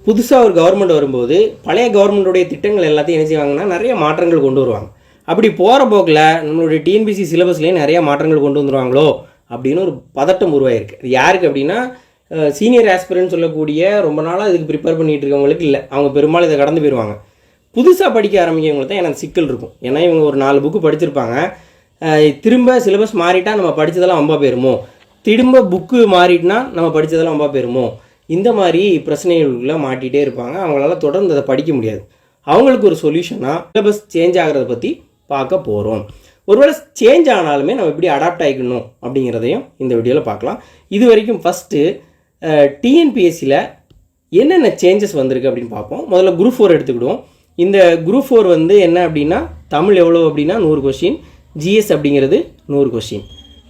புதுசாக ஒரு கவர்மெண்ட் வரும்போது பழைய கவர்மெண்ட்டுடைய திட்டங்கள் எல்லாத்தையும் என்ன செய்வாங்கன்னா நிறைய மாற்றங்கள் கொண்டு வருவாங்க. அப்படி போகிற போக்கில் நம்மளுடைய டிஎன்பிசி சிலபஸ்லேயும் நிறைய மாற்றங்கள் கொண்டு வந்துடுவாங்களோ அப்படின்னு ஒரு பதட்டம் உருவாயிருக்கு. அது யாருக்கு அப்படின்னா சீனியர் ஆஸ்பிரன்ட் சொல்லக்கூடிய ரொம்ப நாளாக இதுக்கு ப்ரிப்பேர் பண்ணிகிட்டு இருக்கவங்களுக்கு இல்லை, அவங்க பெரும்பாலும் இதை கடந்து போயிடுவாங்க. புதுசாக படிக்க ஆரம்பிக்கிறவங்களுக்கு தான் எனக்கு சிக்கல் இருக்கும். ஏன்னா இவங்க ஒரு 4 புக்கு படிச்சிருப்பாங்க, திரும்ப சிலபஸ் மாறிட்டா நம்ம படித்ததெல்லாம் வம்பா போயிருமோ, திரும்ப புக்கு மாறிட்டுனா நம்ம படித்ததெல்லாம் வம்பா போயிருமோ, இந்த மாதிரி பிரச்சனைகளுக்குள்ளே மாட்டிகிட்டே இருப்பாங்க. அவங்களால தொடர்ந்து அதை படிக்க முடியாது. அவங்களுக்கு ஒரு சொல்யூஷனாக சிலபஸ் சேஞ்ச் ஆகிறத பற்றி பார்க்க போகிறோம். ஒருவேளை சேஞ்ச் ஆனாலுமே நம்ம எப்படி அடாப்ட் ஆகிக்கணும் அப்படிங்கிறதையும் இந்த வீடியோவில் பார்க்கலாம். இது வரைக்கும் ஃபஸ்ட்டு டிஎன்பிஎஸ்சியில் என்னென்ன சேஞ்சஸ் வந்திருக்கு அப்படின்னு பார்ப்போம். முதல்ல குரூப் 4 எடுத்துக்கிடுவோம். இந்த குரூப் 4 வந்து என்ன அப்படின்னா தமிழ் எவ்வளோ அப்படின்னா 100 கொஷின், ஜிஎஸ் அப்படிங்கிறது 100 கொஷின்.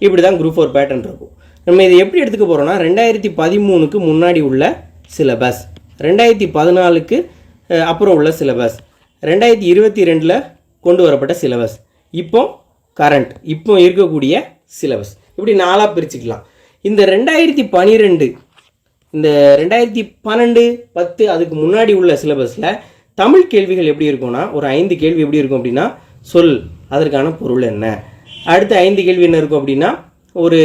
இப்படி தான் குரூப் 4 பேட்டர்ன் இருக்கும். நம்ம இதை எப்படி எடுத்துக்க போகிறோம்னா 2013க்கு முன்னாடி உள்ள சிலபஸ், 2014க்கு அப்புறம் உள்ள சிலபஸ், 2022 கொண்டு வரப்பட்ட சிலபஸ், இப்போ கரண்ட் இப்போ இருக்கக்கூடிய சிலபஸ், இப்படி 4ஆக பிரிச்சுக்கலாம். இந்த 2012 இந்த 2012, 10 அதுக்கு முன்னாடி உள்ள சிலபஸில் தமிழ் கேள்விகள் எப்படி இருக்கும்னா ஒரு 5 கேள்வி எப்படி இருக்கும் அப்படின்னா சொல், அதற்கான பொருள் என்ன. அடுத்த 5 கேள்வி என்ன இருக்கும் அப்படின்னா ஒரு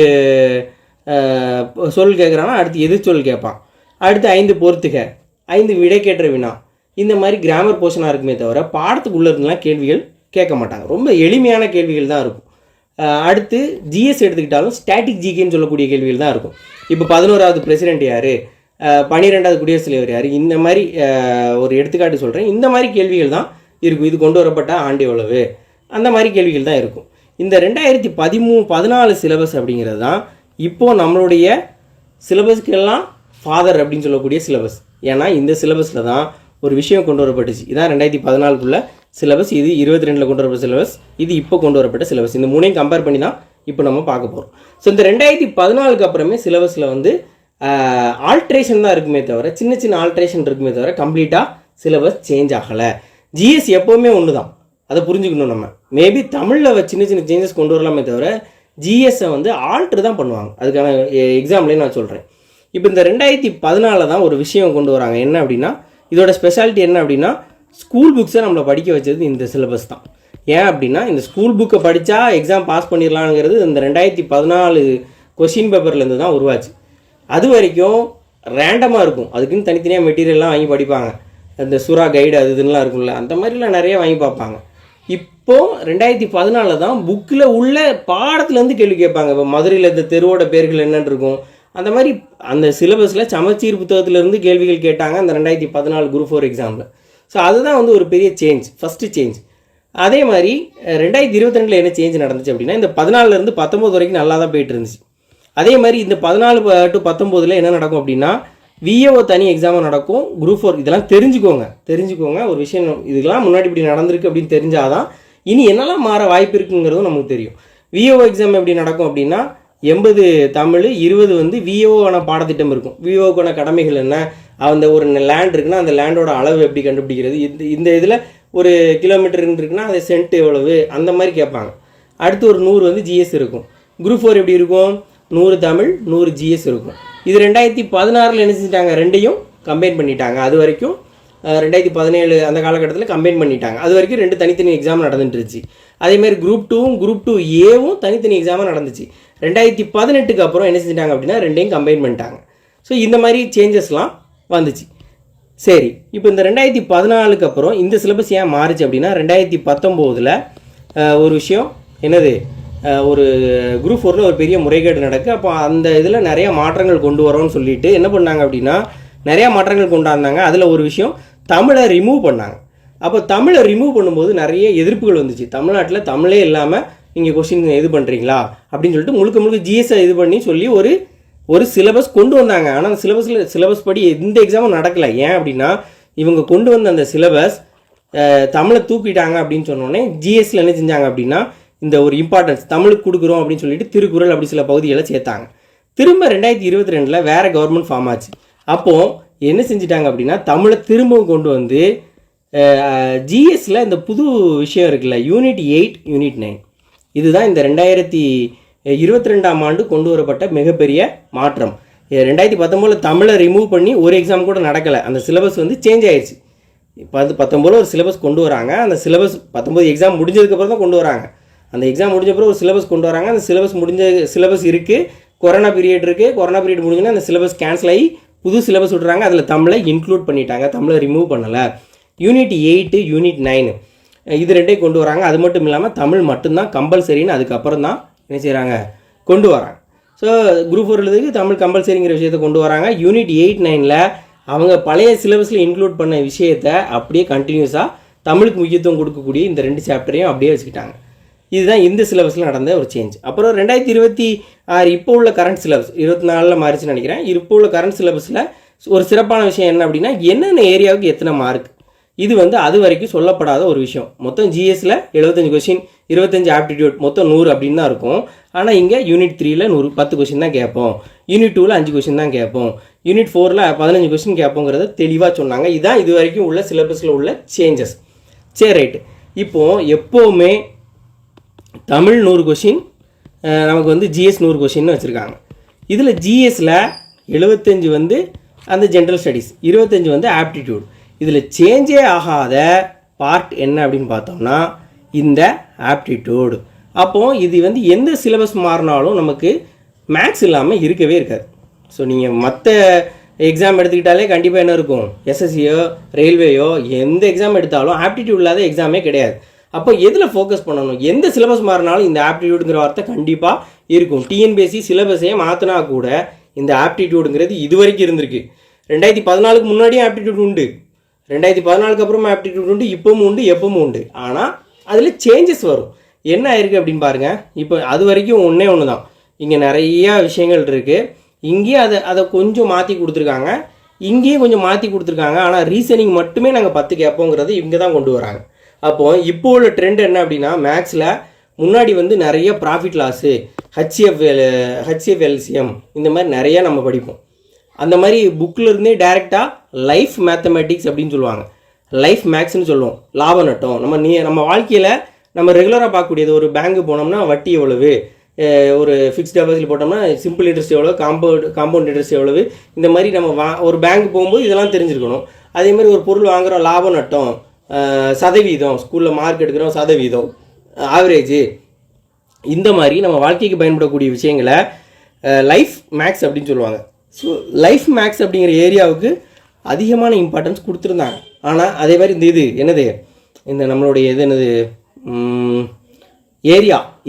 சொல் கேட்குறான்னா அடுத்து எது சொல் கேட்பான், அடுத்து 5 பொறுத்துக, 5 விடைக்கேற்ற வினா, இந்த மாதிரி கிராமர் போர்ஷனாக இருக்குமே தவிர பாடத்துக்குள்ளே இருந்தெல்லாம் கேள்விகள் கேட்க மாட்டாங்க. ரொம்ப எளிமையான கேள்விகள் தான் இருக்கும். அடுத்து ஜிஎஸ் எடுத்துக்கிட்டாலும் ஸ்டாட்டிக் ஜிகேன்னு சொல்லக்கூடிய கேள்விகள் தான் இருக்கும். இப்போ 11வது பிரசிடென்ட் யார், 12வது குடியரசுத் தலைவர் யார், இந்த மாதிரி ஒரு எடுத்துக்காட்டு சொல்கிறேன். இந்த மாதிரி கேள்விகள் தான் இருக்கும். இது கொண்டு வரப்பட்ட ஆண்டு எவ்வளவு, அந்த மாதிரி கேள்விகள் தான் இருக்கும். இந்த 2013-14 சிலபஸ் அப்படிங்கிறது தான் இப்போது நம்மளுடைய சிலபஸ்க்கெல்லாம் ஃபாதர் அப்படின்னு சொல்லக்கூடிய சிலபஸ். ஏன்னா இந்த சிலபஸில் தான் ஒரு விஷயம் கொண்டு வரப்பட்டுச்சு. இதான் 2014க்குள்ள சிலபஸ், இது 22 கொண்டு வரப்பட்ட சிலபஸ், இது இப்போ கொண்டு வரப்பட்ட சிலபஸ். இந்த மூணையும் கம்பேர் பண்ணி தான் இப்போ நம்ம பார்க்க போகிறோம். ஸோ இந்த 2014க்கு அப்புறமே சிலபஸில் வந்து ஆல்ட்ரேஷன் தான் இருக்குமே தவிர, சின்ன சின்ன ஆல்ட்ரேஷன் இருக்குமே தவிர கம்ப்ளீட்டாக சிலபஸ் சேஞ்ச் ஆகலை. ஜிஎஸ் எப்போவுமே ஒன்று தான், அதை புரிஞ்சுக்கணும். நம்ம மேபி தமிழில் சின்ன சின்ன சேஞ்சஸ் கொண்டு வரலாமே தவிர ஜிஎஸ்ஸை வந்து ஆல்ட்ரு தான் பண்ணுவாங்க. அதுக்கான எக்ஸாம்பிளே நான் சொல்கிறேன். இப்போ இந்த 2014 தான் ஒரு விஷயம் கொண்டு வராங்க. என்ன அப்படின்னா இதோட ஸ்பெஷாலிட்டி என்ன அப்படின்னா ஸ்கூல் புக்ஸை நம்மளை படிக்க வச்சது இந்த சிலபஸ் தான். ஏன் அப்படின்னா இந்த ஸ்கூல் புக்கை படித்தா எக்ஸாம் பாஸ் பண்ணிடலாங்கிறது இந்த 2014 கொஷின் பேப்பர்லேருந்து தான் உருவாச்சு. அது வரைக்கும் ரேண்டமாக இருக்கும், அதுக்குன்னு தனித்தனியாக மெட்டீரியல்லாம் வாங்கி படிப்பாங்க. இந்த சுறா கைடு அது இதுலாம் இருக்கும்ல, அந்த மாதிரிலாம் நிறைய வாங்கி பார்ப்பாங்க. இப்போது 2014 தான் புக்கில் உள்ள பாடத்துலேருந்து கேள்வி கேட்பாங்க. இப்போ மதுரையில் இந்த தெருவோட பேர்கள் என்னென்னு இருக்கும், அந்த மாதிரி அந்த சிலபஸில் சமச்சீர் புத்தகத்திலேருந்து கேள்விகள் கேட்டாங்க அந்த 2014 குரூப் 4 எக்ஸாமில். ஸோ அதுதான் வந்து ஒரு பெரிய சேஞ்ச், ஃபஸ்ட்டு சேஞ்ச். அதே மாதிரி 2022 என்ன சேஞ்ச் நடந்துச்சு அப்படின்னா இந்த 14லேருந்து 19 வரைக்கும் நல்லா தான் போயிட்டு இருந்துச்சு. அதே மாதிரி இந்த 14 to 19 என்ன நடக்கும் அப்படின்னா விஏஓ தனி எக்ஸாமும் நடக்கும், குரூப் 4. இதெல்லாம் தெரிஞ்சுக்கோங்க ஒரு விஷயம். இதுக்கெல்லாம் முன்னாடி இப்படி நடந்திருக்கு அப்படின்னு தெரிஞ்சாதான் இனி என்னெல்லாம் மாற வாய்ப்பு இருக்குங்கிறதும் நமக்கு தெரியும். விஏஓ எக்ஸாம் எப்படி நடக்கும் அப்படின்னா 80 தமிழ், 20 வந்து விஏஓவான பாடத்திட்டம் இருக்கும். விஏஓக்கான கடமைகள் என்ன, அந்த ஒரு லேண்ட் இருக்குன்னா அந்த லேண்டோட அளவு எப்படி கண்டுபிடிக்கிறது, இந்த இதில் ஒரு கிலோமீட்டர் இருக்குன்னா அது சென்ட் எவ்வளவு, அந்த மாதிரி கேட்பாங்க. அடுத்து ஒரு 100 வந்து ஜிஎஸ் இருக்கும். குரூப் 4 எப்படி இருக்கும், 100 தமிழ் 100 ஜிஎஸ் இருக்கும். இது 2016 என்ன செஞ்சிட்டாங்க, ரெண்டையும் கம்பைன் பண்ணிட்டாங்க. அது வரைக்கும் 2017 அந்த காலகட்டத்தில் கம்பைன் பண்ணிட்டாங்க. அது வரைக்கும் 2 தனித்தனி எக்ஸாம் நடந்துட்டுருச்சு. அதேமாதிரி குரூப் 2வும் குரூப் 2ஏவும் தனித்தனி எக்ஸாமாக நடந்துச்சு. 2018க்கு அப்புறம் என்ன செஞ்சிட்டாங்க அப்படின்னா ரெண்டையும் கம்பைன் பண்ணிட்டாங்க. ஸோ இந்த மாதிரி சேஞ்சஸ்லாம் வந்துச்சு. சரி, இப்போ இந்த 2014க்கு அப்புறம் இந்த சிலபஸ் ஏன் மாறுச்சு அப்படின்னா 2019 ஒரு விஷயம் என்னது, ஒரு குரூப் 4 ஒரு பெரிய முறைகேடு நடக்கு. அப்போ அந்த இதில் நிறைய மாற்றங்கள் கொண்டு வரோன்னு சொல்லிட்டு என்ன பண்ணாங்க அப்படின்னா நிறையா மாற்றங்கள் கொண்டாந்தாங்க. அதில் ஒரு விஷயம் தமிழை ரிமூவ் பண்ணாங்க. அப்போ தமிழை ரிமூவ் பண்ணும்போது நிறைய எதிர்ப்புகள் வந்துச்சு. தமிழ்நாட்டில் தமிழே இல்லாமல் நீங்கள் கொஸ்டின் இது பண்ணுறீங்களா அப்படின்னு சொல்லிட்டு முழுக்க ஜிஎஸ்ஐ இது பண்ணி சொல்லி ஒரு சிலபஸ் கொண்டு வந்தாங்க. ஆனால் அந்த சிலபஸ் படி எந்த எக்ஸாமும் நடக்கலை. ஏன் அப்படின்னா இவங்க கொண்டு வந்த அந்த சிலபஸ் தமிழை தூக்கிட்டாங்க அப்படின்னு சொன்னோடனே ஜிஎஸ்சில் என்ன செஞ்சாங்க அப்படின்னா இந்த ஒரு இம்பார்ட்டன்ஸ் தமிழுக்கு கொடுக்குறோம் அப்படின்னு சொல்லிட்டு திருக்குறள் அப்படி சில பகுதிகளை சேர்த்தாங்க. திரும்ப 2022 வேறு கவர்மெண்ட் ஃபார்ம் ஆச்சு. அப்போது என்ன செஞ்சிட்டாங்க அப்படின்னா தமிழை திரும்பவும் கொண்டு வந்து ஜிஎஸ்சில் இந்த புது விஷயம் இருக்குல்ல, யூனிட் 8 யூனிட் 9, இதுதான் இந்த 2022 ஆண்டு கொண்டு வரப்பட்ட மிகப்பெரிய மாற்றம். 2019 தமிழை ரிமூவ் பண்ணி ஒரு எக்ஸாம் கூட நடக்கலை. அந்த சிலபஸ் வந்து சேஞ்ச் ஆயிடுச்சு. இப்போ அது 19 ஒரு சிலபஸ் கொண்டு வராங்க. அந்த சிலபஸ் 19 எக்ஸாம் முடிஞ்சதுக்கப்புறம் தான் கொண்டு வராங்க. அந்த எக்ஸாம் முடிஞ்சப்பறம் ஒரு சிலபஸ் கொண்டு வராங்க. அந்த சிலபஸ் சிலபஸ் இருக்குது, கொரோனா பீரியட் இருக்குது. கொரோனா பீரியட் முடிஞ்சுன்னா அந்த சிலபஸ் கேன்சல் ஆகி புது சிலபஸ் விட்றாங்க. அதில் தமிழை இன்க்ளூட் பண்ணிட்டாங்க, தமிழை ரிமூவ் பண்ணலை. யூனிட் 8 யூனிட் 9 இது ரெண்டையும் கொண்டு வராங்க. அது மட்டும் இல்லாமல் தமிழ் மட்டும்தான் கம்பல்சரின்னு அதுக்கப்புறம் தான் என்ன செய்கிறாங்க, கொண்டு வராங்க. ஸோ குரூப் 4 எழுதுக்கு தமிழ் கம்பல்சரிங்கிற விஷயத்தை கொண்டு வராங்க. யூனிட் 8, 9ல் அவங்க பழைய சிலபஸில் இன்க்ளூட் பண்ண விஷயத்தை அப்படியே கண்டினியூஸாக தமிழுக்கு முக்கியத்துவம் கொடுக்கக்கூடிய இந்த 2 சாப்டரையும் அப்படியே வச்சுக்கிட்டாங்க. இதுதான் இந்த சிலபஸில் நடந்த ஒரு சேஞ்ச். அப்புறம் 2026 இப்போ உள்ள கரண்ட் சிலபஸ் 24 மாறிச்சுன்னு நினைக்கிறேன். இப்போ உள்ள கரண்ட் சிலபஸில் ஒரு சிறப்பான விஷயம் என்ன அப்படின்னா, என்னென்ன ஏரியாவுக்கு எத்தனை மார்க், இது வந்து அது வரைக்கும் சொல்லப்படாத ஒரு விஷயம். மொத்தம் ஜிஎஸ்சில் 75 கொஷின், 25 ஆப்டிடியூட், மொத்தம் 100 அப்படின்னு தான் இருக்கும். ஆனால் இங்கே யூனிட் 3ல் 10 கொஷின் தான் கேட்போம், யூனிட் 2ல் 5 கொஷின் தான் கேட்போம், யூனிட் 4ல் 15 கொஷின் கேட்போங்கிறத தெளிவாக சொன்னாங்க. இதுதான் இது வரைக்கும் உள்ள சிலபஸில் உள்ள சேஞ்சஸ். சரி, ரைட்டு. இப்போது எப்போவுமே தமிழ் 100 கொஷின், நமக்கு வந்து ஜிஎஸ் 100 கொஷின்னு வச்சுருக்காங்க. இதில் ஜிஎஸ்சில் 75 வந்து அந்த ஜென்ரல் ஸ்டடீஸ், 25 வந்து ஆப்டிடியூட். இதில் சேஞ்சே ஆகாத பார்ட் என்ன அப்படின்னு பார்த்தோம்னா இந்த ஆப்டிடியூடு. அப்போது இது வந்து எந்த சிலபஸ் மாறினாலும் நமக்கு மேக்ஸ் இல்லாமல் இருக்கவே இருக்காது. ஸோ நீங்கள் மற்ற எக்ஸாம் எடுத்துக்கிட்டாலே கண்டிப்பாக என்ன இருக்கும், எஸ்எஸ்சியோ ரயில்வேயோ எந்த எக்ஸாம் எடுத்தாலும் ஆப்டிடியூட் இல்லாத எக்ஸாமே கிடையாது. அப்போ எதில் ஃபோக்கஸ் பண்ணணும், எந்த சிலபஸ் மாறினாலும் இந்த ஆப்டிடியூடுங்கிற வார்த்தை கண்டிப்பாக இருக்கும். டிஎன்பிஎஸ்சி சிலபஸே மாற்றினா கூட இந்த ஆப்டிடியூடுங்கிறது இது வரைக்கும் இருந்திருக்கு. 2014க்கு முன்னாடியும் ஆப்டிடியூட் உண்டு, 2014க்கு அப்புறமா ஆப்டிடியூட் உண்டு, இப்பவும் உண்டு, எப்பவும் உண்டு. ஆனால் அதில் சேஞ்சஸ் வரும். என்ன ஆயிருக்கு அப்படின்னு பாருங்கள். இப்போ அது வரைக்கும் ஒன்று தான், இங்கே நிறையா விஷயங்கள் இருக்குது. இங்கேயும் அதை கொஞ்சம் மாற்றி கொடுத்துருக்காங்க, இங்கேயும் கொஞ்சம் மாற்றி கொடுத்துருக்காங்க. ஆனால் ரீசனிங் மட்டுமே நாங்கள் 10 கேட்போங்கிறது இங்கே தான் கொண்டு வராங்க. அப்போது இப்போ உள்ள ட்ரெண்ட் என்ன அப்படின்னா, மேக்ஸில் முன்னாடி வந்து நிறைய ப்ராஃபிட் லாஸு, ஹெச்எஃப்எல்சிஎம் இந்த மாதிரி நிறையா நம்ம படிப்போம். அந்த மாதிரி புக்கில் இருந்தே டைரெக்டாக லைஃப் மேத்தமெட்டிக்ஸ் அப்படின்னு சொல்லுவாங்க, லைஃப் மேக்ஸ்ன்னு சொல்லுவோம். லாப நட்டம் நம்ம வாழ்க்கையில் நம்ம ரெகுலராக பார்க்கக்கூடியது. ஒரு பேங்க்கு போனோம்னா வட்டி எவ்வளவு, ஒரு ஃபிக்ஸ்ட் டெபாசிட் போட்டோம்னா சிம்பிள் இன்ட்ரெஸ்ட் எவ்வளோ, காம்பவுண்ட் இன்ட்ரெஸ்ட் எவ்வளவு, இந்த மாதிரி நம்ம ஒரு பேங்க் போகும்போது இதெல்லாம் தெரிஞ்சுருக்கணும். அதே மாதிரி ஒரு பொருள் வாங்குகிறோம், லாப நட்டம், சதவீதம், ஸ்கூலில் மார்க் எடுக்கிறோம், சதவீதம், ஆவரேஜு, இந்த மாதிரி நம்ம வாழ்க்கைக்கு பயன்படக்கூடிய விஷயங்களை லைஃப் மேக்ஸ் அப்படின்னு சொல்லுவாங்க. ஸோ லைஃப் மேக்ஸ் அப்படிங்கிற ஏரியாவுக்கு அதிகமான இம்பார்ட்டன்ஸ் கொடுத்துருந்தாங்க. ஆனால் அதே மாதிரி இது என்னது, இந்த நம்மளுடைய என்னது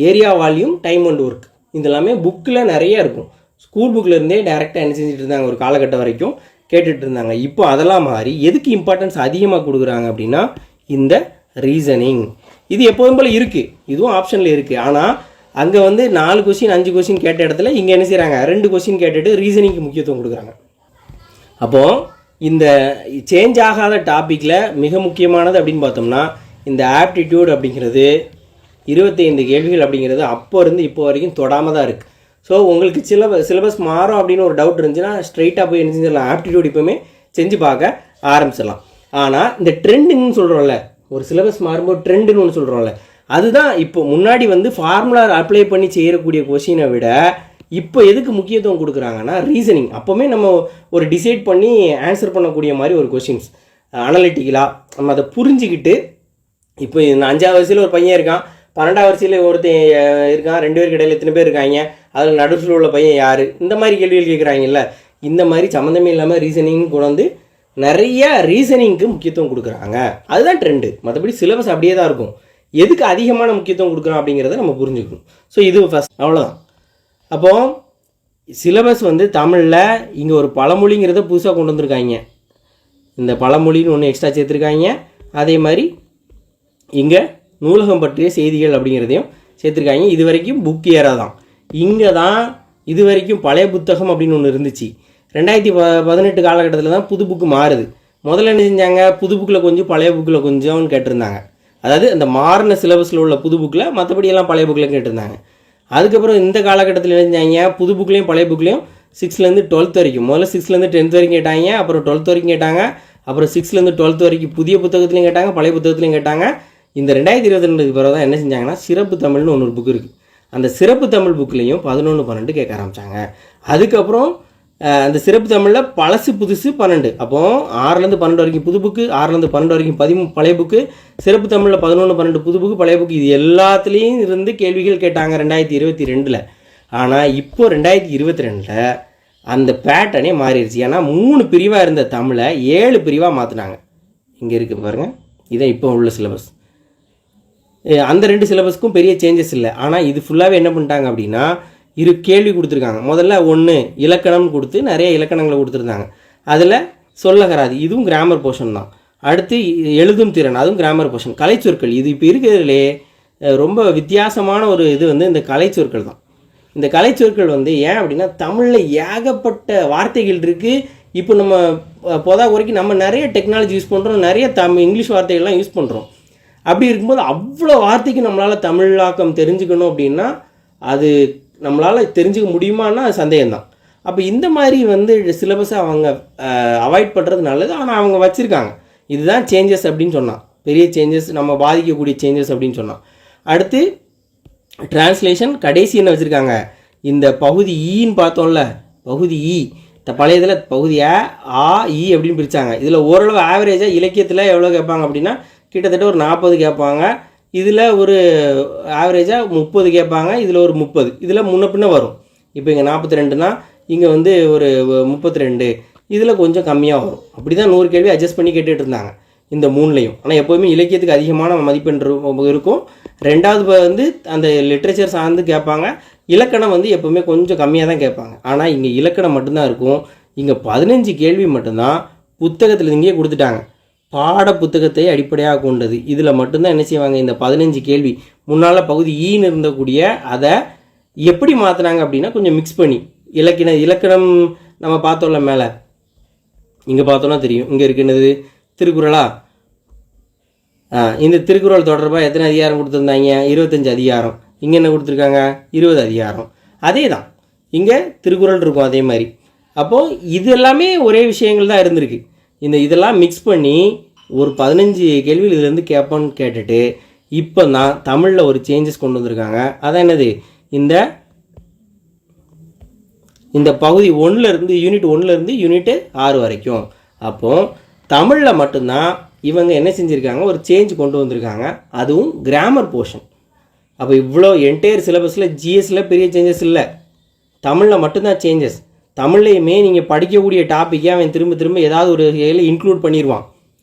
area volume, time and work, இதெல்லாமே புக்கில் நிறைய இருக்கும். ஸ்கூல் புக்கில் இருந்தே டேரெக்டாக என்ன செஞ்சுட்டு இருந்தாங்க, ஒரு காலகட்டம் வரைக்கும் கேட்டுட்டு இருந்தாங்க. இப்போ அதெல்லாம் மாறி எதுக்கு இம்பார்ட்டன்ஸ் அதிகமாக கொடுக்குறாங்க அப்படின்னா இந்த ரீசனிங். இது எப்போதும் போல் இருக்குது, இதுவும் ஆப்ஷனில் இருக்குது. ஆனால் அங்கே வந்து 4 கொஸ்டின் 5 கொஸ்டின் கேட்ட இடத்துல இங்கே என்ன செய்கிறாங்க, 2 கொஸ்டின் கேட்டுட்டு ரீசனிங்க்கு முக்கியத்துவம் கொடுக்குறாங்க. அப்போது இந்த சேஞ்ச் ஆகாத டாப்பிக்கில் மிக முக்கியமானது அப்படின்னு பார்த்தோம்னா இந்த ஆப்டிடியூட் அப்படிங்கிறது 25 கேள்விகள் அப்படிங்கிறது அப்போ இருந்து இப்போ வரைக்கும் தொடாமல் தான் இருக்குது. ஸோ உங்களுக்கு சிலபஸ் மாறும் அப்படின்னு ஒரு டவுட் இருந்துச்சுன்னா ஸ்ட்ரைட்டாக போய் என்ன செஞ்சிடலாம், ஆப்டிடியூட் இப்போவுமே செஞ்சு பார்க்க ஆரம்பிச்சிடலாம். ஆனால் இந்த ட்ரெண்டுன்னு சொல்கிறோம்ல, ஒரு சிலபஸ் மாறும்போது ட்ரெண்டுன்னு ஒன்று சொல்கிறோம்ல, அதுதான் இப்போ முன்னாடி வந்து ஃபார்முலா அப்ளை பண்ணி செய்யக்கூடிய கொஷினை விட இப்போ எதுக்கு முக்கியத்துவம் கொடுக்குறாங்கன்னா ரீசனிங். அப்போவுமே நம்ம ஒரு டிசைட் பண்ணி ஆன்சர் பண்ணக்கூடிய மாதிரி ஒரு கொஷின்ஸ் அனலிட்டிக்கலாக நம்ம அதை புரிஞ்சுக்கிட்டு, இப்போ இந்த 5ஆவது வரிசையில் ஒரு பையன் இருக்கான், 12ஆவது வரிசையில் ஒருத்தன் இருக்கான், 2 பேருக்கு இடையில் எத்தனை பேர் இருக்காங்க, அதில் நடுவில் உள்ள பையன் யார், இந்த மாதிரி கேள்விகள் கேட்குறாங்கல்ல. இந்த மாதிரி சம்மந்தமே இல்லாமல் ரீசனிங் கொண்டு வந்து நிறைய ரீசனிங்க்கு முக்கியத்துவம் கொடுக்குறாங்க. அதுதான் ட்ரெண்டு. மற்றபடி சிலபஸ் அப்படியே தான் இருக்கும். எதுக்கு அதிகமான முக்கியத்துவம் கொடுக்குறோம் அப்படிங்கிறத நம்ம புரிஞ்சுக்கணும். ஸோ இது ஃபஸ்ட், அவ்வளோதான். அப்போது சிலபஸ் வந்து தமிழில் இங்கே ஒரு பழமொழிங்கிறத புதுசாக கொண்டு வந்திருக்காங்க. இந்த பழமொழின்னு ஒன்று எக்ஸ்ட்ரா சேர்த்துருக்காங்க. அதே மாதிரி இங்கே நூலகம் பற்றிய செய்திகள் அப்படிங்கிறதையும் சேர்த்துருக்காங்க. இது வரைக்கும் புக் ஏரா தான். இங்கே தான் இது வரைக்கும் பழைய புத்தகம் அப்படின்னு ஒன்று இருந்துச்சு. 2018 காலகட்டத்தில் தான் புது புக்கு மாறுது. முதல்ல என்ன செஞ்சாங்க, புது புக்கில் கொஞ்சம் பழைய புக்கில் கொஞ்சம்னு கேட்டிருந்தாங்க. அதாவது அந்த மாறின சிலபஸில் உள்ள புது புக்கில், மற்றபடியெல்லாம் பழைய புக்கில் கேட்டிருந்தாங்க. அதுக்கப்புறம் இந்த காலகட்டத்தில் என்ன செஞ்சாங்க, புது புக்லேயும் பழைய புக்லேயும் 6லேருந்து 12th வரைக்கும், முதல்ல 6லேருந்து 10th வரைக்கும் கேட்டாங்க, அப்புறம் 12th வரைக்கும் கேட்டாங்க, அப்புறம் 6லேருந்து 12th வரைக்கும் புதிய புத்தகத்துலையும் கேட்டாங்க, பழைய புத்தகத்துலையும் கேட்டாங்க. இந்த 2022க்கு பிறகு தான் என்ன செஞ்சாங்கன்னா சிறப்பு தமிழ்னு ஒன்று புக் இருக்குது. அந்த சிறப்பு தமிழ் புக்லேயும் 11, 12 கேட்க ஆரம்பித்தாங்க. அதுக்கப்புறம் அந்த சிறப்பு தமிழில் பழசு புதுசு 12. அப்போது 6லேருந்து 12 வரைக்கும் புது புக்கு, 6லேருந்து 12 வரைக்கும் 13 பழைய புக்கு, சிறப்பு தமிழில் 11 12 புது புக்கு, பழைய புக்கு. இது எல்லாத்துலேயும் இருந்து கேள்விகள் கேட்டாங்க 2022. ஆனால் இப்போ 2022 அந்த பேட்டர்னே மாறிடுச்சு. ஏன்னா 3 பிரிவாக இருந்த தமிழை 7 பிரிவாக மாற்றினாங்க. இங்கே இருக்குது பாருங்கள், இதான் இப்போ உள்ள சிலபஸ். அந்த 2 சிலபஸ்க்கும் பெரிய சேஞ்சஸ் இல்லை. ஆனால் இது ஃபுல்லாகவே என்ன பண்ணிட்டாங்க அப்படின்னா, கேள்வி கொடுத்துருக்காங்க. முதல்ல 1 இலக்கணம்னு கொடுத்து நிறைய இலக்கணங்களை கொடுத்துருந்தாங்க. அதில் சொல்லகராதி, இதுவும் கிராமர் போர்ஷன் தான். அடுத்து எழுதும் திறன், அதுவும் கிராமர் போர்ஷன். கலைச்சொற்கள், இது இப்போ இருக்கிறதுலே ரொம்ப வித்தியாசமான ஒரு இது இந்த கலைச்சொற்கள் தான். இந்த கலைச்சொற்கள் ஏன் அப்படின்னா, தமிழில் ஏகப்பட்ட வார்த்தைகள் இருக்குது. இப்போ நம்ம குறைக்கு நம்ம நிறைய டெக்னாலஜி யூஸ் பண்ணுறோம், நிறைய இங்கிலீஷ் வார்த்தைகள்லாம் யூஸ் பண்ணுறோம். அப்படி இருக்கும்போது அவ்வளோ வார்த்தைக்கு நம்மளால் தமிழாக்கம் தெரிஞ்சுக்கணும் அப்படின்னா அது நம்மளால் தெரிஞ்சுக்க முடியுமான்னா சந்தேகம்தான். அப்போ இந்த மாதிரி சிலபஸை அவங்க அவாய்ட் பண்ணுறது நல்லது. ஆனால் அவங்க வச்சுருக்காங்க. இதுதான் சேஞ்சஸ் அப்படின்னு சொன்னான், பெரிய சேஞ்சஸ், நம்ம பாதிக்கக்கூடிய சேஞ்சஸ் அப்படின்னு சொன்னான். அடுத்து டிரான்ஸ்லேஷன் கடைசி என்ன வச்சுருக்காங்க, இந்த பகுதி ஈன்னு பார்த்தோம்ல, பகுதி ஈ பழையதில் பகுதி ஆ ஈ அப்படின்னு பிரித்தாங்க. இதில் ஓரளவு ஆவரேஜாக இலக்கியத்தில் எவ்வளோ கேட்பாங்க அப்படின்னா கிட்டத்தட்ட ஒரு 40 கேட்பாங்க. இதில் ஒரு ஆவரேஜாக 30 கேட்பாங்க. இதில் ஒரு 30, இதில் முன்ன பின்ன வரும். இப்போ இங்கே 42னா இங்கே ஒரு 32, இதில் கொஞ்சம் கம்மியாக வரும். அப்படி தான் 100 கேள்வி அட்ஜஸ்ட் பண்ணி கேட்டுட்டு இருந்தாங்க இந்த 3லையும். ஆனால் எப்போவுமே இலக்கியத்துக்கு அதிகமான மதிப்பெண் இருக்கும். ரெண்டாவது அந்த லிட்ரேச்சர் சார்ந்து கேட்பாங்க. இலக்கணம் எப்போவுமே கொஞ்சம் கம்மியாக தான் கேட்பாங்க. ஆனால் இங்கே இலக்கணம் மட்டும்தான் இருக்கும். இங்கே 15 கேள்வி மட்டும்தான் புத்தகத்தில் இங்கேயே கொடுத்துட்டாங்க. பாட புத்தகத்தை அடிப்படையாக கொண்டது. இதில் மட்டும்தான் என்ன செய்வாங்க, இந்த 15 கேள்வி முன்னால் பகுதி ஈன்னு இருந்தக்கூடிய அதை எப்படி மாற்றினாங்க அப்படின்னா கொஞ்சம் மிக்ஸ் பண்ணி இலக்கணம் நம்ம பார்த்தோம்ல மேலே, இங்கே பார்த்தோன்னா தெரியும். இங்கே இருக்குன்னது திருக்குறளா, இந்த திருக்குறள் தொடர்பாக எத்தனை அதிகாரம் கொடுத்துருந்தாங்க, 25 அதிகாரம். இங்கே என்ன கொடுத்துருக்காங்க, 20 அதிகாரம். அதே தான் இங்கே திருக்குறள் இருக்கும் அதே மாதிரி. அப்போது இது எல்லாமே ஒரே விஷயங்கள் தான் இருந்திருக்கு. இதெல்லாம் மிக்ஸ் பண்ணி ஒரு 15 கேள்விகள் இதுலேருந்து கேட்போன்னு கேட்டுட்டு இப்போ தான் தமிழில் ஒரு சேஞ்சஸ் கொண்டு வந்திருக்காங்க. அதான் என்னது, இந்த பகுதி 1லேருந்து யூனிட் 1லேருந்து யூனிட் 6 வரைக்கும். அப்போது தமிழில் மட்டும்தான் இவங்க என்ன செஞ்சுருக்காங்க, ஒரு சேஞ்ச் கொண்டு வந்திருக்காங்க. அதுவும் கிராமர் போர்ஷன். அப்போ இவ்வளோ என்டையர் சிலபஸில் ஜிஎஸில் பெரிய சேஞ்சஸ் இல்லை, தமிழில் மட்டும்தான் சேஞ்சஸ். தமிழ்லையுமே நீங்கள் படிக்கக்கூடிய டாப்பிக்கே அவன் திரும்ப திரும்ப ஏதாவது ஒரு வகையில் இன்க்ளூட் பண்ணிடுவான்.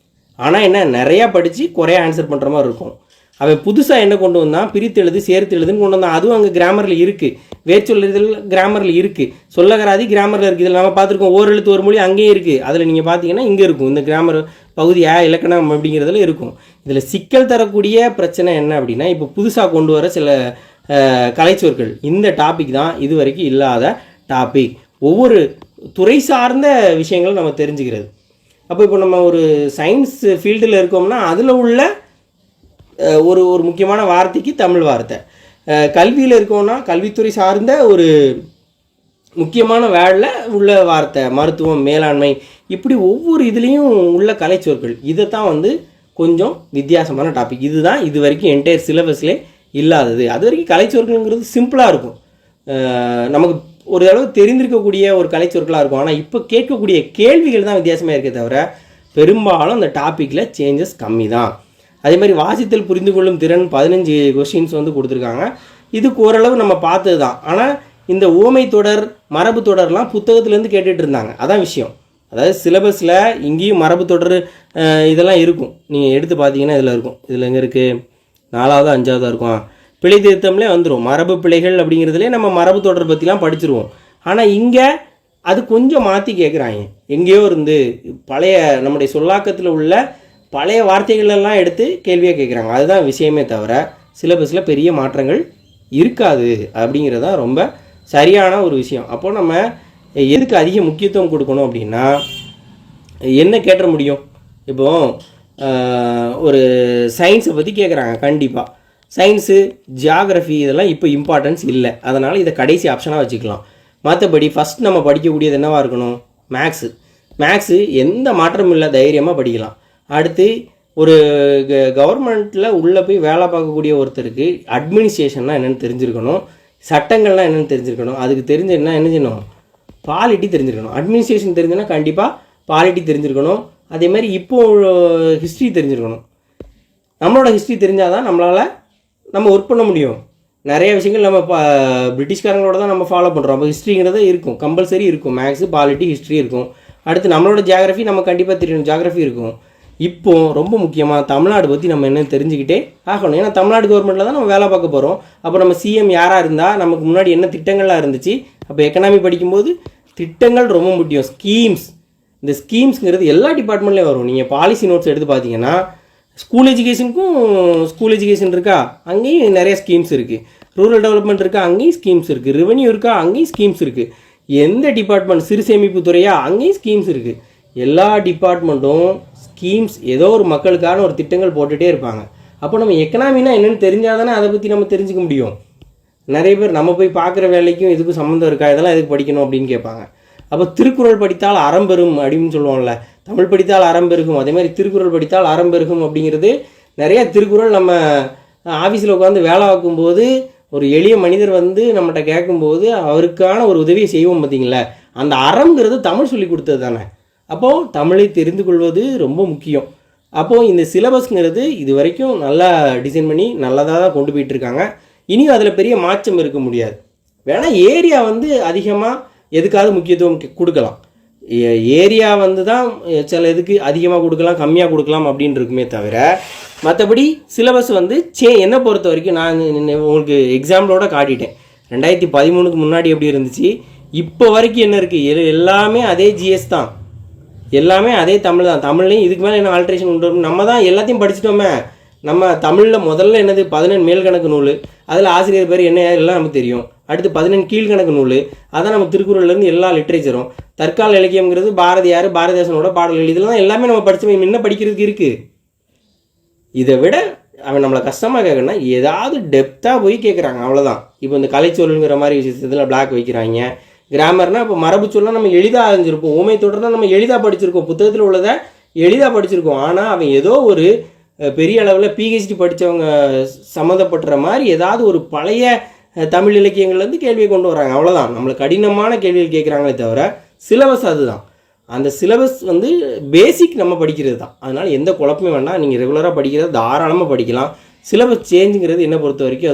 ஆனால் என்ன, நிறையா படித்து குறைய ஆன்சர் பண்ணுற மாதிரி இருக்கும். அவன் புதுசாக என்ன கொண்டு வந்தான், பிரித்து எழுது சேர்த்து எழுதுன்னு கொண்டு வந்தான். அதுவும் அங்கே கிராமரில் இருக்குது. வேர்ச்சொல்லுதல் கிராமரில் இருக்குது, சொல்லகராதி கிராமரில் இருக்குது. இதில் நம்ம பார்த்துருக்கோம், ஓரெழுத்து ஒரு மொழி அங்கேயே இருக்குது. அதில் நீங்கள் பார்த்தீங்கன்னா இங்கே இருக்கும், இந்த கிராமர் பகுதி இலக்கணம் அப்படிங்கிறதுல இருக்கும். இதில் சிக்கல் தரக்கூடிய பிரச்சனை என்ன அப்படின்னா, இப்போ புதுசாக கொண்டு வர சில கலைச்சொற்கள், இந்த டாபிக் தான் இது வரைக்கும் இல்லாத டாபிக். ஒவ்வொரு துறை சார்ந்த விஷயங்கள் நம்ம தெரிஞ்சுக்கிறது. அப்போ இப்போ நம்ம ஒரு சயின்ஸ் ஃபீல்டில் இருக்கோம்னா அதில் உள்ள ஒரு முக்கியமான வார்த்தைக்கு தமிழ் வார்த்தை, கல்வியில் இருக்கோம்னா கல்வித்துறை சார்ந்த ஒரு முக்கியமான வேலையில் உள்ள வார்த்தை, மருத்துவம், மேலாண்மை, இப்படி ஒவ்வொரு இதுலேயும் உள்ள கலைச்சொற்கள். இதை தான் கொஞ்சம் வித்தியாசமான டாபிக். இதுதான் இது வரைக்கும் என்டையர் சிலபஸ்லே இல்லாதது. அது வரைக்கும் கலைச்சொற்கள்ங்கிறது சிம்பிளாக இருக்கும், நமக்கு ஒரு அளவு தெரிந்திருக்கக்கூடிய ஒரு கலைச்சொற்களாக இருக்கும். ஆனால் இப்போ கேட்கக்கூடிய கேள்விகள் தான் வித்தியாசமாக இருக்கே தவிர பெரும்பாலும் அந்த டாப்பிக்கில் சேஞ்சஸ் கம்மி தான். அதே மாதிரி வாசித்தல் புரிந்து கொள்ளும் திறன் 15 கொஸ்டின்ஸ் கொடுத்துருக்காங்க. இதுக்கு ஓரளவு நம்ம பார்த்தது தான். ஆனால் இந்த ஊமை தொடர், மரபு தொடர்லாம் புத்தகத்துலேருந்து கேட்டுட்டு இருந்தாங்க. அதான் விஷயம். அதாவது சிலபஸில் இங்கேயும் மரபு தொடர் இதெல்லாம் இருக்கும். நீங்கள் எடுத்து பார்த்தீங்கன்னா இதில் இருக்கும். இதில் எங்கே இருக்குது, 4வது 5வது இருக்கும். பிழை திருத்தம்லே வந்துடும். மரபு பிழைகள் அப்படிங்கிறதுலே நம்ம மரபு தொடர் பற்றிலாம் படிச்சிருவோம். ஆனால் இங்கே அது கொஞ்சம் மாற்றி கேட்குறாங்க. எங்கேயோ இருந்து பழைய நம்முடைய சொல்லாக்கத்தில் உள்ள பழைய வார்த்தைகளெல்லாம் எடுத்து கேள்வியாக கேட்குறாங்க. அதுதான் விஷயமே தவிர சிலபஸில் பெரிய மாற்றங்கள் இருக்காது அப்படிங்கிறதான் ரொம்ப சரியான ஒரு விஷயம். அப்போது நம்ம எதுக்கு அதிக முக்கியத்துவம் கொடுக்கணும் அப்படின்னா, என்ன கேட்ட முடியும், இப்போது ஒரு சயின்ஸை பற்றி கேட்குறாங்க. கண்டிப்பாக சயின்ஸு, ஜியாகிரஃபி இதெல்லாம் இப்போ இம்பார்ட்டன்ஸ் இல்லை. அதனால் இதை கடைசி ஆப்ஷனாக வச்சுக்கலாம். மற்றபடி ஃபஸ்ட் நம்ம படிக்கக்கூடியது என்னவாக இருக்கணும், மேக்ஸு எந்த மாற்றமும் இல்லை, தைரியமாக படிக்கலாம். அடுத்து ஒரு கவர்மெண்ட்டில் உள்ளே போய் வேலை பார்க்கக்கூடிய ஒருத்தருக்கு அட்மினிஸ்ட்ரேஷன்னா என்னென்னு தெரிஞ்சிருக்கணும், சட்டங்கள்லாம் என்னென்னு தெரிஞ்சிருக்கணும். அதுக்கு தெரிஞ்ச என்ன செய்யணும், பாலிட்டி தெரிஞ்சிருக்கணும். அட்மினிஸ்ட்ரேஷன் தெரிஞ்சுன்னா கண்டிப்பாக பாலிட்டி தெரிஞ்சிருக்கணும். அதே மாதிரி இப்போ ஹிஸ்ட்ரி தெரிஞ்சிருக்கணும். நம்மளோட ஹிஸ்ட்ரி தெரிஞ்சால் தான் நம்மளால் நம்ம ஒர்க் பண்ண முடியும். நிறைய விஷயங்கள் நம்ம பிரிட்டிஷ்காரங்களோட தான் நம்ம ஃபாலோ பண்ணுறோம். அப்போ ஹிஸ்ட்ரிங்கிறத இருக்கும், கம்பல்சரி இருக்கும். மேக்ஸு, பாலிட்டி, ஹிஸ்ட்ரி இருக்கும். அடுத்து நம்மளோட ஜியாகிரஃபி நம்ம கண்டிப்பாக தெரியணும், ஜியாகிரஃபி இருக்கும். இப்போ ரொம்ப முக்கியமாக தமிழ்நாடு பற்றி நம்ம என்னென்னு தெரிஞ்சுக்கிட்டே ஆகணும். ஏன்னா தமிழ்நாடு கவர்மெண்ட்டில் தான் நம்ம வேலை பார்க்க போகிறோம். அப்போ நம்ம சிஎம் யாராக இருந்தால் நமக்கு முன்னாடி என்ன திட்டங்கள்லாம் இருந்துச்சு. அப்போ எக்கனாமி படிக்கும்போது திட்டங்கள் ரொம்ப முக்கியம். ஸ்கீம்ஸ், இந்த ஸ்கீம்ஸுங்கிறது எல்லா டிபார்ட்மெண்ட்லேயும் வரும். நீங்கள் பாலிசி நோட்ஸ் எடுத்து பார்த்தீங்கன்னா ஸ்கூல் எஜுகேஷனுக்கும் ஸ்கூல் எஜுகேஷன் இருக்கா, அங்கேயும் நிறைய ஸ்கீம்ஸ் இருக்குது. ரூரல் டெவலப்மெண்ட் இருக்கா, அங்கேயும் ஸ்கீம்ஸ் இருக்குது. ரெவன்யூ இருக்கா, அங்கேயும் ஸ்கீம்ஸ் இருக்குது. எந்த டிபார்ட்மெண்ட், சிறு சேமிப்பு துறையா, அங்கேயும் ஸ்கீம்ஸ் இருக்குது. எல்லா டிபார்ட்மெண்ட்டும் ஸ்கீம்ஸ் ஏதோ ஒரு மக்களுக்கான ஒரு திட்டங்கள் போட்டுகிட்டே இருப்பாங்க. அப்போ நம்ம எக்கனாமினா என்னென்னு தெரிஞ்சால் தானே அதை பற்றி நம்ம தெரிஞ்சுக்க முடியும். நிறைய பேர் நம்ம போய் பார்க்குற வேலைக்கும் இதுக்கும் சம்மந்தம் இருக்கா, இதெல்லாம் எதுக்கு படிக்கணும் அப்படின்னு கேட்பாங்க. அப்போ திருக்குறள் படித்தால் அறம்பெறும் அப்படின்னு சொல்லுவோம்ல, தமிழ் படித்தால் அறம்பெருகும். அதே மாதிரி திருக்குறள் படித்தால் அறம்பெருகும் அப்படிங்கிறது நிறையா திருக்குறள் நம்ம ஆஃபீஸில் உட்காந்து வேலை பார்க்கும்போது ஒரு எளிய மனிதர் வந்து நம்மகிட்ட கேட்கும்போது அவருக்கான ஒரு உதவியை செய்வோம். பார்த்தீங்களா, அந்த அறம்ங்கிறது தமிழ் சொல்லி கொடுத்தது தானே. அப்போது தமிழை தெரிந்து கொள்வது ரொம்ப முக்கியம். அப்போது இந்த சிலபஸ்ங்கிறது இது வரைக்கும் நல்லா டிசைன் பண்ணி நல்லதாக தான் கொண்டு போயிட்டுருக்காங்க. இனியும் அதில் பெரிய மாற்றம் இருக்க முடியாது. வேணால் ஏரியா வந்து அதிகமாக எதுக்காவது முக்கியத்துவம் கொடுக்கலாம். ஏரியா வந்து தான் சில இதுக்கு அதிகமாக கொடுக்கலாம், கம்மியாக கொடுக்கலாம் அப்படின்னு இருக்குமே தவிர, மற்றபடி சிலபஸ் வந்து என்னை பொறுத்த வரைக்கும் நான் உங்களுக்கு எக்ஸாம்பிளோட காட்டிட்டேன். 2013க்கு முன்னாடி எப்படி இருந்துச்சு, இப்போ வரைக்கும் என்ன இருக்குது, எல்லாமே அதே ஜிஎஸ் தான், எல்லாமே அதே தமிழ் தான். தமிழ்லையும் இதுக்கு மேலே என்ன ஆல்ட்ரேஷன் உண்டு? நம்ம தான் எல்லாத்தையும் படிச்சுட்டோமே. நம்ம தமிழில் முதல்ல என்னது 14 மேல்கணக்கு நூல், அதில் ஆசிரியர் பேர் என்ன எல்லாம் நமக்கு தெரியும். அடுத்து 14 கீழ்கணக்கு நூல், அதான் நம்ம திருக்குறள்லேருந்து எல்லா லிட்ரேச்சரும். தற்கால இலக்கியங்கிறது பாரதியார், பாரதிதாசனோட பாடல்கள், இதெல்லாம் எல்லாமே நம்ம படித்து என்ன படிக்கிறதுக்கு இருக்குது. இதை விட அவன் நம்மளை கஷ்டமாக கேட்கணும்னா ஏதாவது டெப்த்தாக போய் கேட்குறாங்க, அவ்வளோதான். இப்போ இந்த கலைச்சொல்லுங்கிற மாதிரி விஷயத்தில் பிளாக் வைக்கிறாங்க. கிராமர்னால் இப்போ மரபு சொல்லலாம் நம்ம எளிதாக அறிஞ்சிருப்போம். ஊமை தொடர்னா நம்ம எளிதாக படிச்சிருக்கோம், புத்தகத்தில் உள்ளதை எளிதாக படிச்சிருக்கோம். ஆனால் அவன் ஏதோ ஒரு பெரிய அளவில் பிஹெச்டி படித்தவங்க சம்மந்தப்படுற மாதிரி ஏதாவது ஒரு பழைய தமிழ் இலக்கியங்கள்லேருந்து கேள்வியை கொண்டு வராங்க, அவ்வளோதான். நம்மளுக்கு கடினமான கேள்விகள் கேட்குறாங்களே தவிர சிலபஸ் அதுதான். அந்த சிலபஸ் வந்து பேசிக் நம்ம படிக்கிறது தான். அதனால் எந்த குழப்பமே வேண்டாம், நீங்கள் ரெகுலராக படிக்கிறது தாராளமாக படிக்கலாம். சிலபஸ் சேஞ்சுங்கிறது என்னை பொறுத்த வரைக்கும்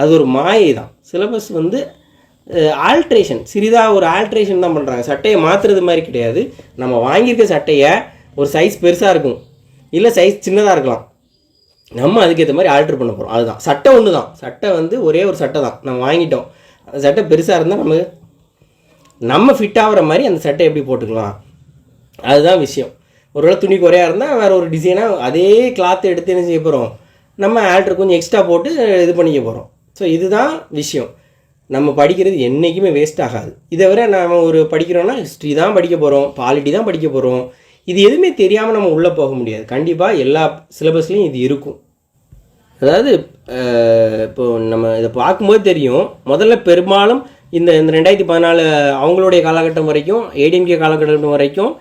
அது ஒரு மாயை தான். சிலபஸ் வந்து ஆல்ட்ரேஷன், சிறிதாக ஒரு ஆல்ட்ரேஷன் தான் பண்ணுறாங்க. சட்டையை மாற்றுறது மாதிரி கிடையாது. நம்ம வாங்கியிருக்க சட்டையை ஒரு சைஸ் பெருசாக இருக்கும், இல்லை சைஸ் சின்னதாக இருக்கலாம், நம்ம அதுக்கேற்ற மாதிரி ஆல்ட்ரு பண்ண போகிறோம். அதுதான் சட்டை ஒன்று தான். சட்டை வந்து ஒரே ஒரு சட்டை தான் நம்ம வாங்கிட்டோம். அந்த சட்டை பெருசாக இருந்தால் நம்ம ஃபிட் ஆகிற மாதிரி அந்த சட்டை எப்படி போட்டுக்கலாம், அதுதான் விஷயம். ஒருவேளை துணி குறையாக இருந்தால் வேறு ஒரு டிசைனாக அதே கிளாத்தை எடுத்து என்ன செய்ய போகிறோம், நம்ம ஆல்ட்ரு கொஞ்சம் எக்ஸ்ட்ரா போட்டு இது பண்ணிக்க போகிறோம். ஸோ இதுதான் விஷயம். நம்ம படிக்கிறது என்றைக்குமே வேஸ்ட் ஆகாது. இதை விட நம்ம ஒரு படிக்கிறோன்னா ஹிஸ்ட்ரி தான் படிக்க போகிறோம், பாலிட்டி தான் படிக்க போகிறோம். இது எதுவுமே தெரியாமல் நம்ம உள்ளே போக முடியாது. கண்டிப்பாக எல்லா சிலபஸ்லேயும் இது இருக்கும். அதாவது இப்போது நம்ம இதை பார்க்கும்போது தெரியும், முதல்ல பெரும்பாலும் இந்த 2014 அவங்களுடைய காலகட்டம் வரைக்கும், ஏடிஎம்கே காலகட்டம் வரைக்கும்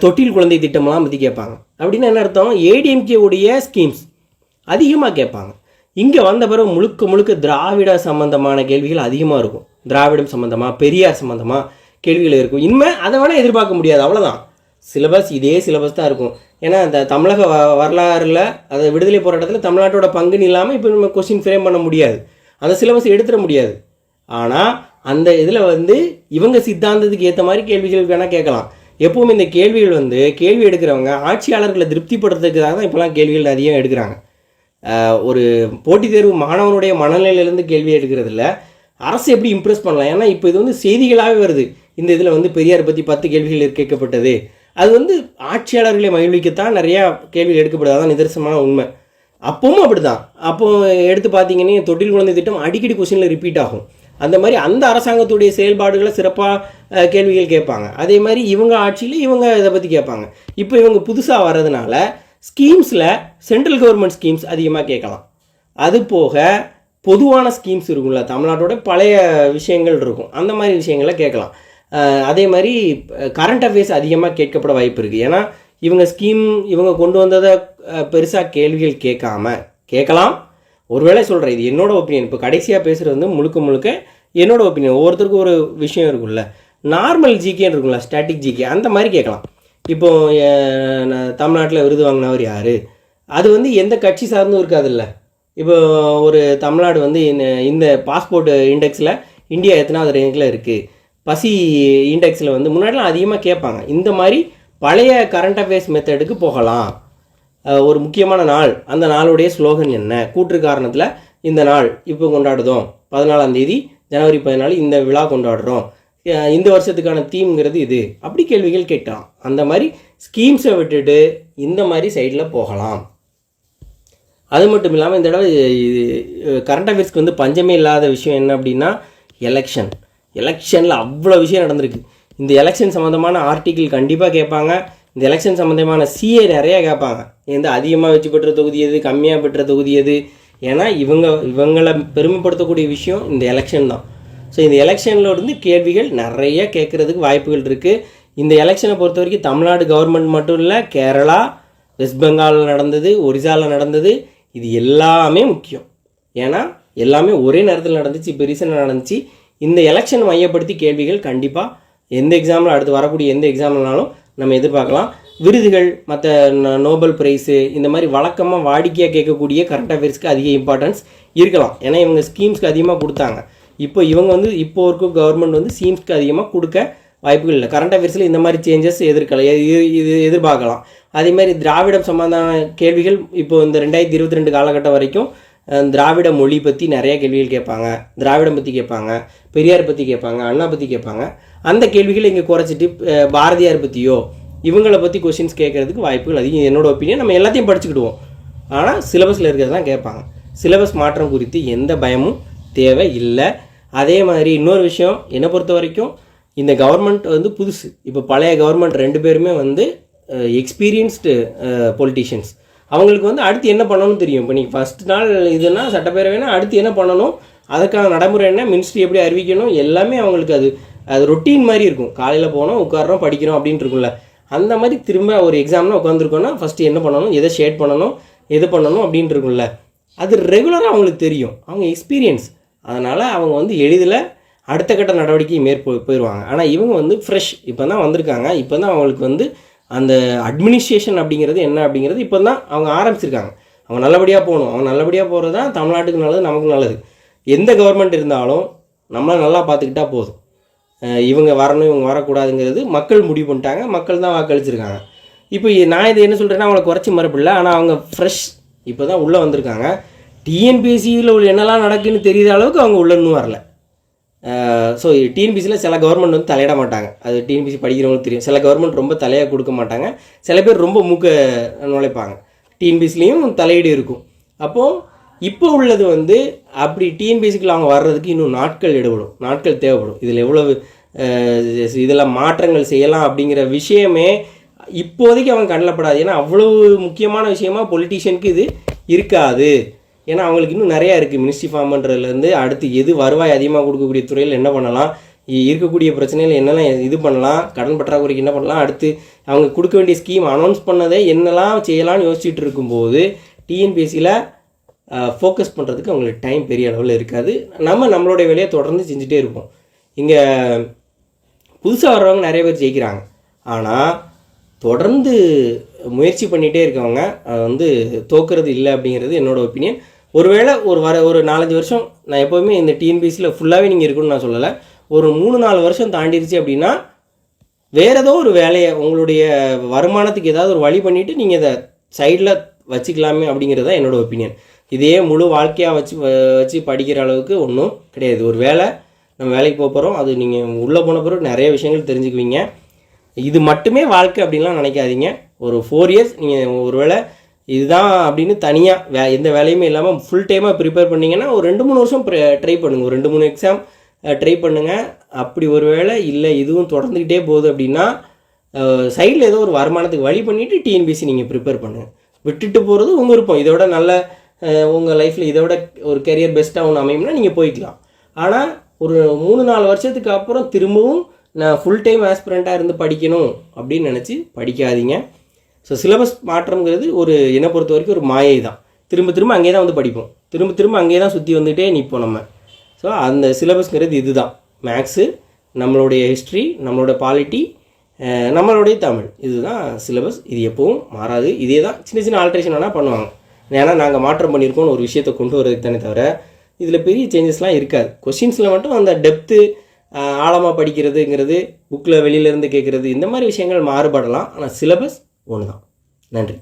தொட்டில் குழந்தை திட்டமெல்லாம் பற்றி கேட்பாங்க. அப்படின்னு என்ன அர்த்தம், ஏடிஎம்கே உடைய ஸ்கீம்ஸ் அதிகமாக கேட்பாங்க. இங்கே வந்த பிறகு முழுக்க திராவிட சம்மந்தமான கேள்விகள் அதிகமாக இருக்கும். திராவிடம் சம்மந்தமாக, பெரியார் சம்மந்தமாக கேள்விகள் இருக்கும். இனிமேல் அதை வேணால் எதிர்பார்க்க முடியாது, அவ்வளோதான். சிலபஸ் இதே சிலபஸ் தான் இருக்கும். ஏன்னா இந்த தமிழக வரலாறில், அதை விடுதலை போராட்டத்தில் தமிழ்நாட்டோட பங்குன்னு இல்லாமல் இப்போ நம்ம கொஸ்டின் ஃப்ரேம் பண்ண முடியாது, அந்த சிலபஸ் எடுத்துட முடியாது. ஆனால் அந்த இதில் வந்து இவங்க சித்தாந்தத்துக்கு ஏற்ற மாதிரி கேள்விகள் வேணால் கேட்கலாம். எப்போவுமே இந்த கேள்விகள் வந்து கேள்வி எடுக்கிறவங்க ஆட்சியாளர்களை திருப்திப்படுத்துறதுக்காக தான் இப்போலாம் கேள்விகள் அதிகம் எடுக்கிறாங்க. ஒரு போட்டித் தேர்வு மாணவனுடைய மனநிலையிலேருந்து கேள்வி எடுக்கிறதில்ல, அரசு எப்படி இம்ப்ரெஸ் பண்ணலாம். ஏன்னா இப்போ இது வந்து செய்திகளாகவே வருது. இந்த இதில் வந்து பெரியார் பற்றி 10 கேள்விகள் கேட்கப்பட்டது, அது வந்து ஆட்சியாளர்களை மகிழ்விக்கத்தான் நிறையா கேள்விகள் எடுக்கப்படுது. அதான் நிதர்சனமான உண்மை. அப்பவும் அப்படி தான். அப்போது எடுத்து பார்த்தீங்கன்னா தொட்டில் குழந்தை திட்டம் அடிக்கடி கொஸ்டினில் ரிப்பீட் ஆகும். அந்த மாதிரி அந்த அரசாங்கத்துடைய செயல்பாடுகளை சிறப்பாக கேள்விகள் கேட்பாங்க. அதே மாதிரி இவங்க ஆட்சியில் இவங்க இதை பற்றி கேட்பாங்க. இப்போ இவங்க புதுசாக வர்றதுனால ஸ்கீம்ஸில் சென்ட்ரல் கவர்மெண்ட் ஸ்கீம்ஸ் அதிகமாக கேட்கலாம். அது போக பொதுவான ஸ்கீம்ஸ் இருக்கும்ல, தமிழ்நாட்டோட பழைய விஷயங்கள் இருக்கும், அந்த மாதிரி விஷயங்களை கேட்கலாம். அதே மாதிரி கரண்ட் அஃபேர்ஸ் அதிகமாக கேட்கப்பட வாய்ப்பு இருக்குது. ஏன்னா இவங்க கொண்டு வந்ததை பெருசாக கேள்விகள் கேட்கலாம். ஒருவேளை சொல்கிறேன், இது என்னோட ஒப்பீனியன். இப்போ கடைசியாக பேசுகிறது வந்து முழுக்க என்னோட ஒப்பீனியன். ஒவ்வொருத்தருக்கும் ஒரு விஷயம் இருக்குல்ல. நார்மல் ஜிகேன்னு இருக்குங்களா, ஸ்டாட்டிக் ஜிகே, அந்த மாதிரி கேட்கலாம். இப்போது தமிழ்நாட்டில் விருது வாங்கினவர் யார், அது வந்து எந்த கட்சி சார்ந்தும் இருக்காதுல்ல. இப்போ ஒரு தமிழ்நாடு வந்து இந்த பாஸ்போர்ட் இண்டெக்ஸில் இந்தியா எத்தனாவது ரேங்கில் இருக்குது, பசி இண்டெக்ஸில் வந்து முன்னாடிலாம் அதிகமாக கேட்பாங்க. இந்த மாதிரி பழைய கரண்ட் அஃபேர்ஸ் மெத்தடுக்கு போகலாம். ஒரு முக்கியமான நாள், அந்த நாளுடைய ஸ்லோகன் என்ன, கூற்று காரணத்தில் இந்த நாள் இப்போ கொண்டாடுதோம், 14ஆம் தேதி ஜனவரி 14 இந்த விழா கொண்டாடுறோம், இந்த வருஷத்துக்கான தீம்ங்கிறது இது, அப்படி கேள்விகள் கேட்கலாம். அந்த மாதிரி ஸ்கீம்ஸை விட்டுட்டு இந்த மாதிரி சைடில் போகலாம். அது மட்டும் இல்லாமல் இந்த தடவை கரண்ட் அஃபேர்ஸ்க்கு வந்து பஞ்சமே இல்லாத விஷயம் என்ன அப்படின்னா எலெக்ஷனில் அவ்வளோ விஷயம் நடந்திருக்கு. இந்த எலெக்ஷன் சம்மந்தமான ஆர்டிக்கிள் கண்டிப்பாக கேட்பாங்க. இந்த எலெக்ஷன் சம்மந்தமான சிஏ நிறையா கேட்பாங்க. எந்த அதிகமாக வச்சு பெற்ற தொகுதி எது, கம்மியாக பெற்ற தொகுதி எது. ஏன்னா இவங்களை பெருமைப்படுத்தக்கூடிய விஷயம் இந்த எலெக்ஷன் தான். ஸோ இந்த எலெக்ஷனில் இருந்து கேள்விகள் நிறைய கேட்குறதுக்கு வாய்ப்புகள் இருக்குது. இந்த எலெக்ஷனை பொறுத்த வரைக்கும் தமிழ்நாடு கவர்மெண்ட் மட்டும் இல்லை, கேரளா, வெஸ்ட் பெங்காலில் நடந்தது, ஒரிசாவில் நடந்தது, இது எல்லாமே முக்கியம். ஏன்னா எல்லாமே ஒரே நேரத்தில் நடந்துச்சு, இப்போ ரீசெண்டாக நடந்துச்சு. இந்த எலெக்ஷன் மையப்படுத்தி கேள்விகள் கண்டிப்பாக எந்த எக்ஸாமில் அடுத்து வரக்கூடிய எந்த எக்ஸாம்னாலும் நம்ம எதிர்பார்க்கலாம். விருதுகள், மற்ற நோபல் ப்ரைஸு, இந்த மாதிரி வழக்கமாக வாடிக்கையாக கேட்கக்கூடிய கரண்ட் அஃபேர்ஸ்க்கு அதிக இம்பார்ட்டன்ஸ் இருக்கலாம். ஏன்னா இவங்க ஸ்கீம்ஸ்க்கு அதிகமாக கொடுத்தாங்க. இப்போ இவங்க வந்து இப்போ இருக்க கவர்மெண்ட் வந்து ஸ்கீம்ஸ்க்கு அதிகமாக கொடுக்க வாய்ப்புகள் இல்லை. கரண்ட் அஃபேர்ஸில் இந்த மாதிரி சேஞ்சஸ் இது எதிர்பார்க்கலாம். அதேமாதிரி திராவிடம் சம்பந்தமான கேள்விகள் இப்போ இந்த 2022 காலகட்டம் வரைக்கும் திராவிட மொழி பற்றி நிறைய கேள்விகள் கேட்பாங்க, திராவிடம் பற்றி கேட்பாங்க, பெரியார் பற்றி கேட்பாங்க, அண்ணா பற்றி கேட்பாங்க. அந்த கேள்விகளை இங்கே குறைச்சிட்டு பாரதியார் பற்றியோ இவங்களை பற்றி கொஷின்ஸ் கேட்குறதுக்கு வாய்ப்புகள் அதிகம். என்னோட ஒப்பீனியன். நம்ம எல்லாத்தையும் படிச்சுக்கிடுவோம், ஆனால் சிலபஸில் இருக்கிறது தான் கேட்பாங்க. சிலபஸ் மாற்றம் குறித்து எந்த பயமும் தேவை இல்லை. அதே மாதிரி இன்னொரு விஷயம், என்னை பொறுத்த வரைக்கும் இந்த கவர்மெண்ட் வந்து புதுசு. இப்போ பழைய கவர்மெண்ட் 2 பேருமே வந்து எக்ஸ்பீரியன்ஸ்டு பொலிட்டிஷியன்ஸ். அவங்களுக்கு வந்து அடுத்து என்ன பண்ணணும்னு தெரியும். இப்போ நீங்கள் ஃபஸ்ட் நாள் இதுனா சட்டப்பேரவைனா அடுத்து என்ன பண்ணணும், அதுக்கான நடைமுறை என்ன, மினிஸ்ட்ரி எப்படி அறிவிக்கணும், எல்லாமே அவங்களுக்கு அது ரொட்டீன் மாதிரி இருக்கும். காலையில் போனோம், உட்காரோம், படிக்கிறோம் அப்படின்ட்டு இருக்கும்ல. அந்த மாதிரி திரும்ப ஒரு எக்ஸாம்னா உட்காந்துருக்கோன்னா ஃபஸ்ட்டு என்ன பண்ணணும், எதை ஷேட் பண்ணணும், எது பண்ணணும் அப்படின்ட்டு இருக்கும்ல. அது ரெகுலராக அவங்களுக்கு தெரியும், அவங்க எக்ஸ்பீரியன்ஸ். அதனால் அவங்க வந்து எளிதில் அடுத்த கட்ட நடவடிக்கை போயிடுவாங்க. ஆனால் இவங்க வந்து ஃப்ரெஷ், இப்போ தான் வந்திருக்காங்க. இப்போ தான் அவங்களுக்கு வந்து அந்த அட்மினிஸ்ட்ரேஷன் அப்படிங்கிறது என்ன அப்படிங்கிறது இப்போ தான் அவங்க ஆரம்பிச்சிருக்காங்க. அவங்க நல்லபடியாக போகணும். அவங்க நல்லபடியாக போகிறது தான் தமிழ்நாட்டுக்கு நல்லது, நமக்கு நல்லது. எந்த கவர்மெண்ட் இருந்தாலும் நம்மளை நல்லா பார்த்துக்கிட்டா போதும். இவங்க வரணும், இவங்க வரக்கூடாதுங்கிறது மக்கள் முடிவு பண்ணிட்டாங்க, மக்கள் தான் வாக்களிச்சிருக்காங்க. இப்போ நான் இது என்ன சொல்கிறேன்னா, அவங்கள குறைச்சி மறுப்பில்லை, ஆனால் அவங்க ஃப்ரெஷ், இப்போ தான் உள்ளே வந்திருக்காங்க. டிஎன்பிஎஸ்சியில் உள்ள என்னெல்லாம் நடக்குன்னு தெரியாத அளவுக்கு அவங்க உள்ள இன்னும் வரல. ஸோ டிஎன்பிசியில் சில கவர்மெண்ட் வந்து தலையிட மாட்டாங்க. அது டிஎன்பிசி படிக்கிறவங்களுக்கு தெரியும். சில கவர்மெண்ட் ரொம்ப தலையாக கொடுக்க மாட்டாங்க, சில பேர் ரொம்ப மூக்க நுழைப்பாங்க. டிஎன்பிசிலையும் தலையீடு இருக்கும். அப்போது இப்போ உள்ளது வந்து அப்படி டிஎன்பிசிக்குள்ள அவங்க வர்றதுக்கு இன்னும் நாட்கள் தேவைப்படும். இதில் எவ்வளவு இதில் மாற்றங்கள் செய்யலாம் அப்படிங்கிற விஷயமே இப்போதைக்கு அவங்க கண்ணப்படாது. ஏன்னா அவ்வளவு முக்கியமான விஷயமா பொலிட்டீஷியனுக்கு இது இருக்காது. ஏன்னா அவங்களுக்கு இன்னும் நிறையா இருக்குது. மினிஸ்ட்ரி ஃபார்ம் பண்ணுறதுலேருந்து அடுத்து எது வருவாய் அதிகமாக கொடுக்கக்கூடிய துறையில் என்ன பண்ணலாம், இருக்கக்கூடிய பிரச்சனைகள் என்னெல்லாம் இது பண்ணலாம், கடன் பற்றாக்குறைக்கு என்ன பண்ணலாம், அடுத்து அவங்க கொடுக்க வேண்டிய ஸ்கீம் அனௌன்ஸ் பண்ணதை என்னெல்லாம் செய்யலாம்னு யோசிச்சுட்டு இருக்கும்போது டிஎன்பிஎஸ்சியில் ஃபோக்கஸ் பண்ணுறதுக்கு அவங்களுக்கு டைம் பெரிய அளவில் இருக்காது. நம்மளுடைய வேலையை தொடர்ந்து செஞ்சுட்டே இருப்போம். இங்கே புதுசாக வர்றவங்க நிறைய பேர் ஜெயிக்கிறாங்க. ஆனால் தொடர்ந்து முயற்சி பண்ணிகிட்டே இருக்கவங்க வந்து தோக்குறது இல்லை அப்படிங்கிறது என்னோடய ஒப்பீனியன். ஒருவேளை ஒரு 4-5 வருஷம், நான் எப்போவுமே இந்த டிஎன்பிஎஸ்சியில் ஃபுல்லாகவே நீங்கள் இருக்கணும்னு நான் சொல்லலை, ஒரு 3-4 வருஷம் தாண்டிடுச்சு அப்படின்னா வேறு ஏதோ ஒரு வேலையை உங்களுடைய வருமானத்துக்கு ஏதாவது ஒரு வழி பண்ணிவிட்டு நீங்கள் இதை சைடில் வச்சுக்கலாமே அப்படிங்கிறது தான் என்னோடய ஒப்பீனியன். இதே முழு வாழ்க்கையாக வச்சு படிக்கிற அளவுக்கு ஒன்றும் கிடையாது. ஒரு வேலை, நம்ம வேலைக்கு போகிறோம், அது நீங்கள் உள்ளே போன பிறகு நிறைய விஷயங்கள் தெரிஞ்சுக்குவீங்க. இது மட்டுமே வாழ்க்கை அப்படின்லாம் நினைக்காதீங்க. ஒரு 4 இயர்ஸ் நீங்கள் ஒரு வேளை இதுதான் அப்படின்னு தனியாக எந்த வேலையுமே இல்லாமல் ஃபுல் டைமாக ப்ரிப்பேர் பண்ணிங்கன்னா ஒரு 2-3 வருஷம் ட்ரை பண்ணுங்கள். ஒரு 2-3 எக்ஸாம் ட்ரை பண்ணுங்கள். அப்படி ஒரு வேளை இல்லை இதுவும் தொடர்ந்துக்கிட்டே போகுது அப்படின்னா சைடில் ஏதோ ஒரு வருமானத்துக்கு வழி பண்ணிவிட்டு டிஎன்பிஎஸ்சி நீங்கள் ப்ரிப்பேர் பண்ணுங்கள். விட்டுட்டு போகிறது உங்கள் விருப்பம். இதோட நல்ல உங்கள் லைஃப்பில் இதோட ஒரு கெரியர் பெஸ்ட்டாக ஒன்று அமையும்னா நீங்கள் போய்க்கலாம். ஆனால் ஒரு 3-4 வருஷத்துக்கு அப்புறம் திரும்பவும் நான் ஃபுல் டைம் ஆஸ்பிரண்ட்டாக இருந்து படிக்கணும் அப்படின்னு நினச்சி படிக்காதீங்க. ஸோ சிலபஸ் மாற்றம்ங்கிறது என்னை பொறுத்த வரைக்கும் ஒரு மாயை தான். திரும்ப அங்கே தான் வந்து படிப்போம், திரும்ப அங்கே தான் சுற்றி வந்துகிட்டே நிற்போம் நம்ம. ஸோ அந்த சிலபஸ்ங்கிறது இது தான். மேக்ஸு, நம்மளுடைய ஹிஸ்ட்ரி, நம்மளோட பாலிட்டி, நம்மளுடைய தமிழ், இதுதான் சிலபஸ். இது எப்பவும் மாறாது. இதே தான், சின்ன சின்ன ஆல்ட்ரேஷன் வேணால் பண்ணுவாங்க. ஏன்னா நாங்கள் மாற்றம் பண்ணியிருக்கோம்னு ஒரு விஷயத்தை கொண்டு வரதுக்கு தானே தவிர இதில் பெரிய சேஞ்சஸ்லாம் இருக்காது. கொஷின்ஸில் மட்டும் அந்த டெப்த்து, ஆழமாக படிக்கிறதுங்கிறது, புக்கில் வெளியிலேருந்து கேட்குறது, இந்த மாதிரி விஷயங்கள் மாறுபடலாம். ஆனால் சிலபஸ் ஒன்று தான். நன்றி.